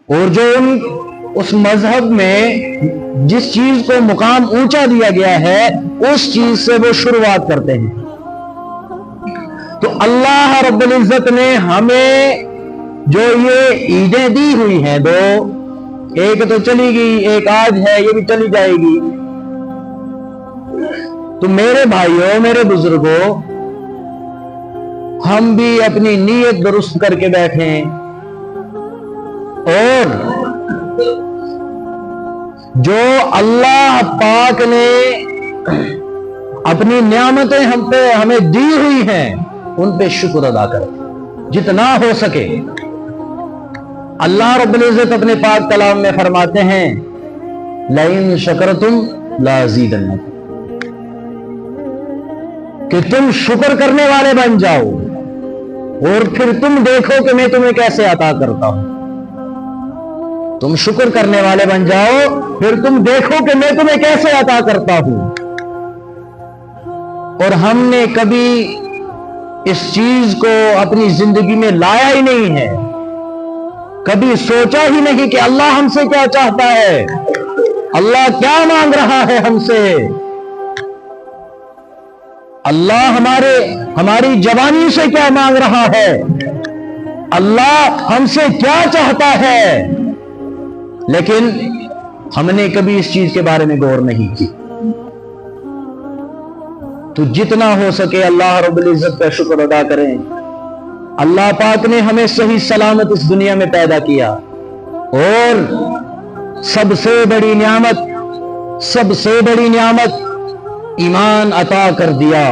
اور جو اس مذہب میں جس چیز کو مقام اونچا دیا گیا ہے اس چیز سے وہ شروعات کرتے ہیں. تو اللہ رب العزت نے ہمیں جو یہ عیدیں دی ہوئی ہیں دو، ایک تو چلی گئی، ایک آج ہے، یہ بھی چلی جائے گی. تو میرے بھائیوں، میرے بزرگوں، ہم بھی اپنی نیت درست کر کے بیٹھیں اور جو اللہ پاک نے اپنی نعمتیں ہمیں دی ہوئی ہیں ان پہ شکر ادا کریں جتنا ہو سکے. اللہ رب العزت اپنے پاک کلام میں فرماتے ہیں لَإِن شَكَرْتُمْ لَأَزِيدَنَّكُمْ، کہ تم شکر کرنے والے بن جاؤ اور پھر تم دیکھو کہ میں تمہیں کیسے عطا کرتا ہوں. تم شکر کرنے والے بن جاؤ پھر تم دیکھو کہ میں تمہیں کیسے عطا کرتا ہوں. اور ہم نے کبھی اس چیز کو اپنی زندگی میں لایا ہی نہیں ہے، کبھی سوچا ہی نہیں کہ اللہ ہم سے کیا چاہتا ہے، اللہ کیا مانگ رہا ہے ہم سے. اللہ ہماری جوانی سے کیا مانگ رہا ہے، اللہ ہم سے کیا چاہتا ہے. لیکن ہم نے کبھی اس چیز کے بارے میں غور نہیں کی. تو جتنا ہو سکے اللہ رب العزت کا شکر ادا کریں. اللہ پاک نے ہمیں صحیح سلامت اس دنیا میں پیدا کیا اور سب سے بڑی نعمت ایمان عطا کر دیا،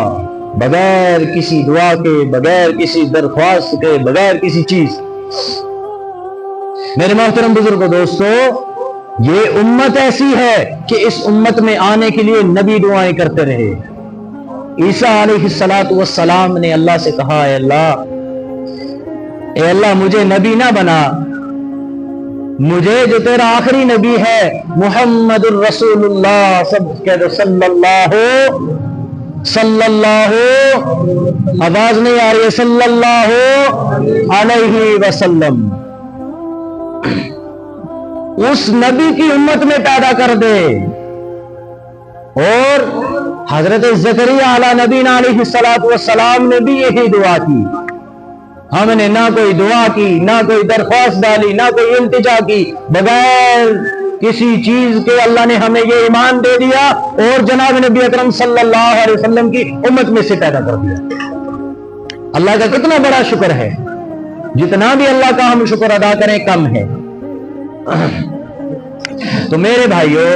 بغیر کسی دعا کے، بغیر کسی درخواست کے، بغیر کسی چیز. میرے محترم بزرگوں، دوستو، یہ امت ایسی ہے کہ اس امت میں آنے کے لیے نبی دعائیں کرتے رہے. عیسیٰ علیہ السلام نے اللہ سے کہا اے اللہ مجھے نبی نہ بنا، مجھے جو تیرا آخری نبی ہے محمد الرسول اللہ صلی اللہ آواز نہیں آ رہی ہے، صلی اللہ علیہ وسلم، اس نبی کی امت میں پیدا کر دے. اور حضرت زکریا علیہ نبینا علیہ السلام نے بھی یہی دعا کی. ہم نے نہ کوئی دعا کی، نہ کوئی درخواست ڈالی، نہ کوئی التجا کی، بغیر کسی چیز کے اللہ نے ہمیں یہ ایمان دے دیا اور جناب نبی اکرم صلی اللہ علیہ وسلم کی امت میں سے پیدا کر دیا. اللہ کا کتنا بڑا شکر ہے، جتنا بھی اللہ کا ہم شکر ادا کریں کم ہے. تو میرے بھائیوں،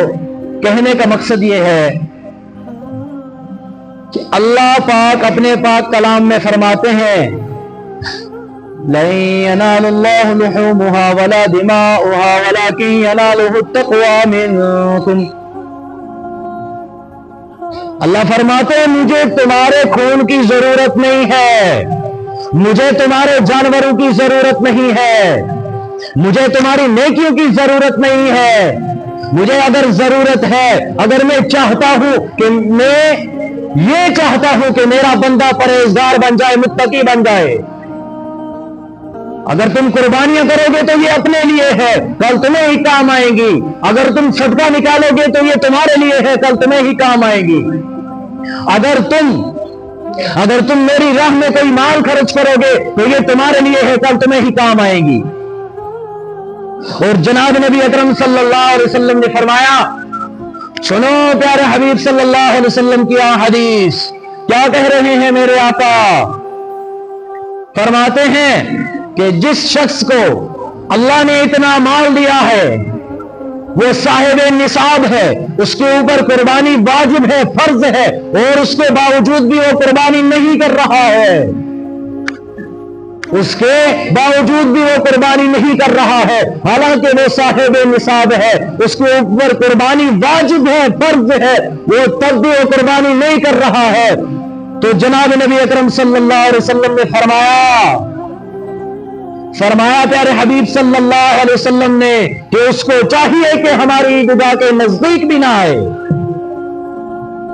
کہنے کا مقصد یہ ہے کہ اللہ پاک اپنے پاک کلام میں فرماتے ہیں لَن يَنَالَ اللَّهُ لُحُومُهَا وَلَا دِمَاؤُهَا وَلَكِن يَنَالُهُ التَّقْوَى مِنكُمْ. اللہ فرماتے ہیں مجھے تمہارے خون کی ضرورت نہیں ہے، مجھے تمہارے جانوروں کی ضرورت نہیں ہے، مجھے تمہاری نیکیوں کی ضرورت نہیں ہے. مجھے اگر ضرورت ہے، اگر میں چاہتا ہوں کہ میرا بندہ پرہیزگار بن جائے، متقی بن جائے. اگر تم قربانیاں کرو گے تو یہ اپنے لیے ہے، کل تمہیں ہی کام آئیں گی. اگر تم صدقہ نکالو گے تو یہ تمہارے لیے ہے، کل تمہیں ہی کام آئیں گی. اگر تم میری راہ میں کوئی مال خرچ کرو گے تو یہ تمہارے لیے ہے، کل تمہیں ہی کام آئیں گی. اور جناب نبی اکرم صلی اللہ علیہ وسلم نے فرمایا، سنو پیارے حبیب صلی اللہ علیہ وسلم کی حدیث، کیا کہہ رہے ہیں میرے آقا؟ فرماتے ہیں کہ جس شخص کو اللہ نے اتنا مال دیا ہے، وہ صاحب نصاب ہے، اس کے اوپر قربانی واجب ہے، فرض ہے، اور اس کے باوجود بھی وہ قربانی نہیں کر رہا ہے، حالانکہ وہ صاحب نصاب ہے، اس کے اوپر قربانی واجب ہے، فرض ہے، وہ تب بھی وہ قربانی نہیں کر رہا ہے. تو جناب نبی اکرم صلی اللہ علیہ وسلم نے فرمایا پیارے حبیب صلی اللہ علیہ وسلم نے کہ اس کو چاہیے کہ ہماری عیدگاہ کے نزدیک بھی نہ آئے،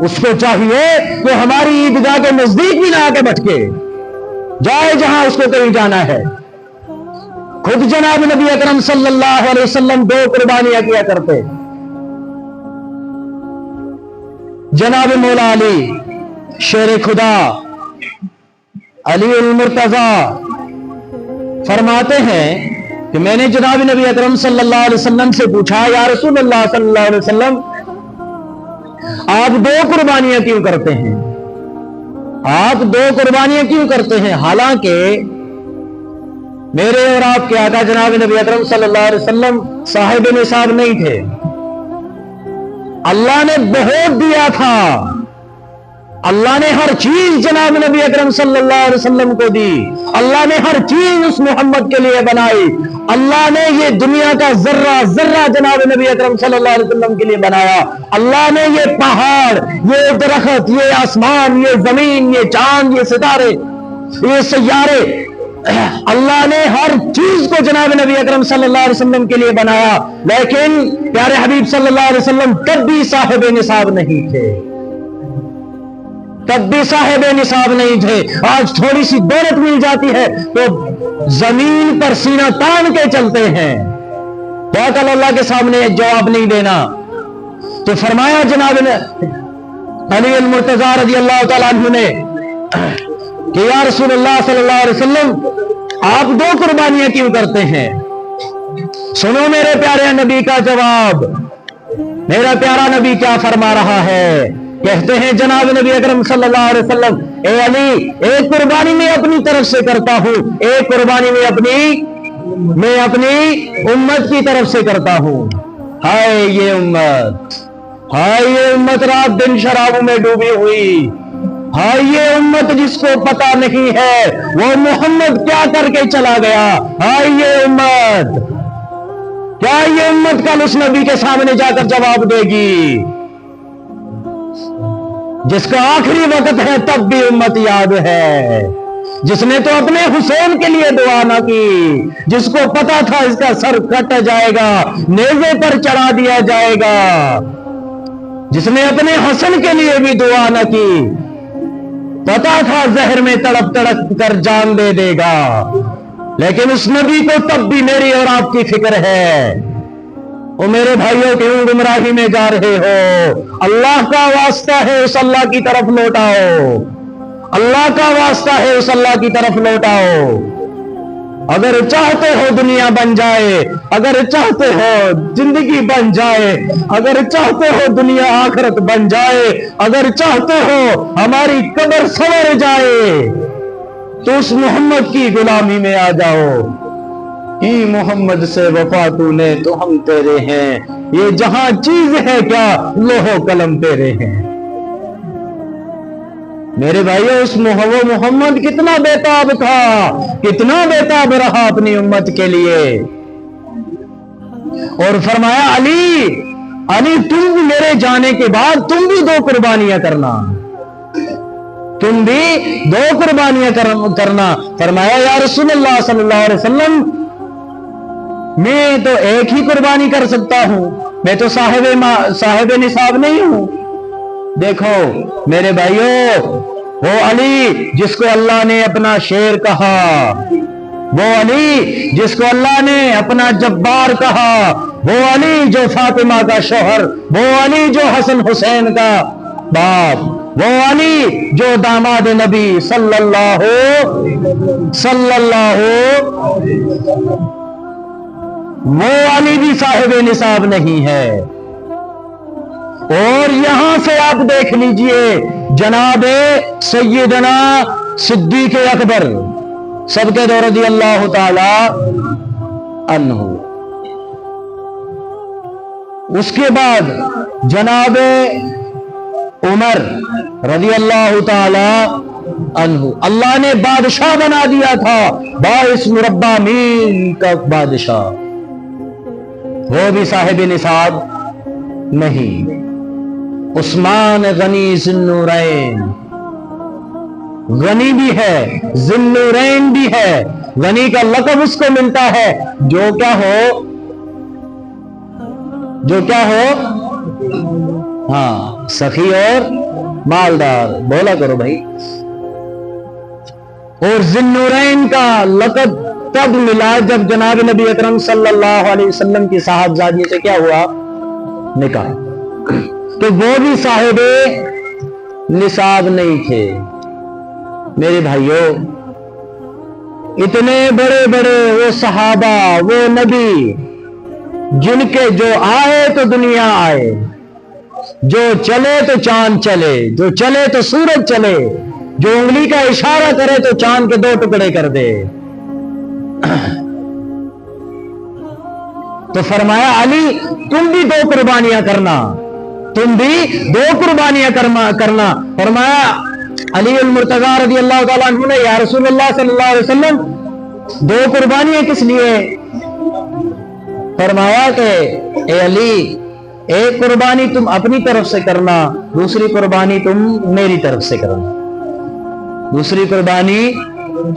اس کو چاہیے کہ ہماری عیدگاہ کے نزدیک بھی نہ آ کے بٹکے، جائے جہاں اس کو کہیں جانا ہے. खुद जनाब नबी अकरम सल्लल्लाहु अलैहि वसल्लम 2 कुर्बानियां किया करते। जनाब मौला अली शेर खुदा अली उल मुर्तजा फरमाते हैं कि मैंने जनाब नबी अकरम सल्लल्लाहु अलैहि वसल्लम से पूछा, या रसूलुल्लाह सल्लल्लाहु अलैहि वसल्लम, आप 2 कुर्बानियां क्यों करते हैं? आप 2 कुर्बानियां क्यों करते हैं? हालांकि मेरे और आपके आका जनाब नबी अकरम सल्लल्लाहु अलैहि वसल्लम साहिब निसाब नहीं थे। अल्लाह ने बहुत दिया था, अल्लाह ने हर चीज जनाब नबी अकरम सल्लल्लाहु अलैहि वसल्लम को दी। अल्लाह ने हर चीज उस मोहम्मद के लिए बनाई। अल्लाह ने ये दुनिया का जर्रा जर्रा जनाब नबी अकरम सल्लल्लाहु अलैहि वसल्लम के लिए बनाया। अल्लाह ने ये पहाड़, ये दरख्त, ये आसमान, ये जमीन, ये चांद, ये सितारे, ये सैयारे, अल्लाह ने हर चीज को जनाब नबी अकरम सल्लल्लाहु अलैहि वसल्लम के लिए बनाया। लेकिन प्यारे हबीब सल्लल्लाहु अलैहि वसल्लम तब भी साहिब निसाब नहीं थे, तब भी साहिब निसाब नहीं थे। आज थोड़ी सी दौलत मिल जाती है तो जमीन पर सीना तान के चलते हैं, तो कल अल्लाह के सामने जवाब नहीं देना। तो फरमाया जनाब अली अल मुर्तजा रज़ी अल्लाह तआला अन्हु ने कि या रसूलुल्लाह सल्लल्लाहु अलैहि वसल्लम, आप 2 कुर्बानियां क्यों करते हैं? सुनो मेरे प्यारे नबी का जवाब। मेरा प्यारा नबी क्या फरमा रहा है? कहते हैं जनाब नबी अकरम सल्लल्लाहु अलैहि वसल्लम, ए अली, एक कुर्बानी में अपनी तरफ से करता हूं, एक कुर्बानी में अपनी उम्मत की तरफ से करता हूं। हाय ये उम्मत, हाय ये उम्मत रात दिन शराबों में डूबी हुई। हाय ये उम्मत जिसको पता नहीं है वो मोहम्मद क्या करके चला गया। हाय ये उम्मत, क्या ये उम्मत कल उस नबी के सामने जाकर जवाब देगी? जिसका आखिरी वक्त है तब भी उम्मत याद है, जिसने तो अपने हुसैन के लिए दुआ ना की, जिसको पता था इसका सर कट जाएगा, नेज़े पर चढ़ा दिया जाएगा, जिसने अपने हसन के लिए भी दुआ ना की, पता था जहर में तड़प तड़प कर जान दे देगा, लेकिन उस नबी को तब भी मेरी और आपकी फिक्र है। ओ मेरे भाइयों, क्यों गुमराही में जा रहे हो? अल्लाह का वास्ता है, उस अल्लाह की तरफ लौटाओ। अल्लाह का वास्ता है, उस अल्लाह की तरफ लौटाओ। अगर चाहते हो दुनिया बन जाए, अगर चाहते हो जिंदगी बन जाए, अगर चाहते हो दुनिया आखिरत बन जाए, अगर चाहते हो हमारी कब्र संवर जाए, तो उस मोहम्मद की गुलामी में आ जाओ। ही मोहम्मद से वफा तूने तो हम तेरे हैं, ये जहां चीज है क्या लोहो कलम तेरे हैं। मेरे भाइयों, उस वो मोहम्मद कितना बेताब था, कितना बेताब रहा अपनी उम्मत के लिए। और फरमाया अली, अली तुम भी मेरे जाने के बाद तुम भी 2 कुर्बानियां करना, तुम भी 2 कुर्बानियां करना। फरमाया या रसूलुल्लाह सल्लल्लाहु अलैहि वसल्लम, मैं तो एक ही कुर्बानी कर सकता हूं, मैं तो साहिब निसाब नहीं हूं। देखो मेरे भाइयों, वो अली जिसको अल्लाह ने अपना शेर कहा, वो अली जिसको अल्लाह ने अपना जब्बार कहा, वो अली जो फातिमा का शौहर, वो अली जो हसन हुसैन का बाप, वो अली जो दामाद नबी सल्लल्लाहु वो अली भी साहिब निसाब नहीं है। और यहां से आप देख लीजिए जनाबे सैयदना सिद्दीक अकबर सबके दो रज़ी अल्लाह ताला अन्हु, उसके बाद जनाबे उमर रज़ी अल्लाह ताला अन्हु, अल्लाह ने बादशाह बना दिया था, 22 मुरब्बा मील का बादशाह, वो भी साहिब निसाब नहीं। उस्मान गनी ज़ुन्नूरैन, गनी भी है, ज़ुन्नूरैन भी है। गनी का लक़ब उसको मिलता है जो क्या हो, जो क्या हो, हाँ, सखी और मालदार, बोला करो भाई। और ज़ुन्नूरैन का लक़ब तब मिला जब जनाब नबी अकरम सल्लल्लाहु अलैहि वसल्लम की साहबजादी से क्या हुआ, निकाह। तो वो भी साहिबे निसाब नहीं थे। मेरे भाइयों, इतने बड़े बड़े वो सहाबा, वो नबी, जिनके जो आए तो दुनिया आए, जो चले तो चांद चले, जो चले तो सूरज चले, जो उंगली का इशारा करे तो चांद के 2 टुकड़े कर दे। तो फरमाया अली तुम भी 2 कुर्बानियां करना, तुम भी 2 कुर्बानियां करना। फरमाया अली मुर्तजा रज़ी अल्लाह ताला अन्हु ने, या रसूलुल्लाह सल्लल्लाहु अलैहि वसल्लम 2 कुर्बानियां किस लिए? फरमाया कि ए अली, एक कुर्बानी तुम अपनी तरफ से करना, दूसरी कुर्बानी तुम मेरी तरफ से करना, दूसरी कुर्बानी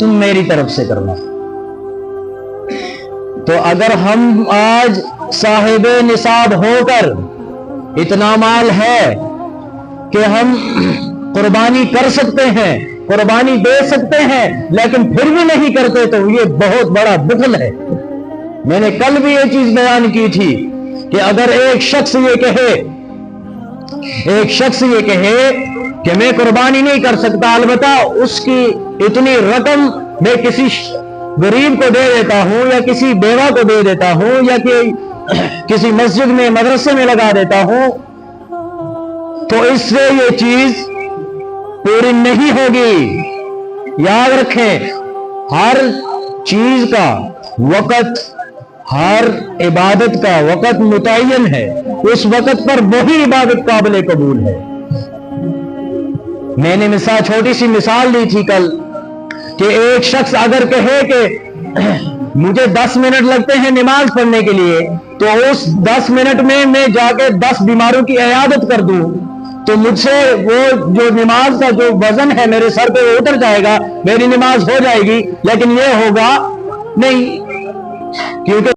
तुम मेरी तरफ से करना। तो अगर हम आज साहिबे निसाब होकर इतना माल है कि हम कुर्बानी कर सकते हैं, कुर्बानी दे सकते हैं, लेकिन फिर भी नहीं करते, तो ये बहुत बड़ा बुखल है। मैंने कल भी ये चीज बयान की थी कि अगर एक शख्स ये कहे कि मैं कुर्बानी नहीं कर सकता, अलबत्ता उसकी इतनी रकम मैं किसी गरीब को दे देता हूं, या किसी बेवा को दे देता हूं, या किसी मस्जिद में, मदरसे में लगा देता हूं, तो इससे ये चीज पूरी नहीं होगी। याद रखें, हर चीज का वक़्त, हर इबादत का वक़्त मुतय्यन है, उस वक़्त पर वही इबादत काबिल कबूल है। मैंने छोटी सी मिसाल दी थी कल कि एक शख्स अगर कहे कि मुझे 10 मिनट लगते हैं नमाज पढ़ने के लिए, तो उस 10 मिनट में मैं जाके 10 बीमारों की इयादत कर दूं, तो मुझसे वो जो नमाज का जो वजन है मेरे सर पे वो उतर जाएगा, मेरी नमाज हो जाएगी, लेकिन ये होगा नहीं, क्योंकि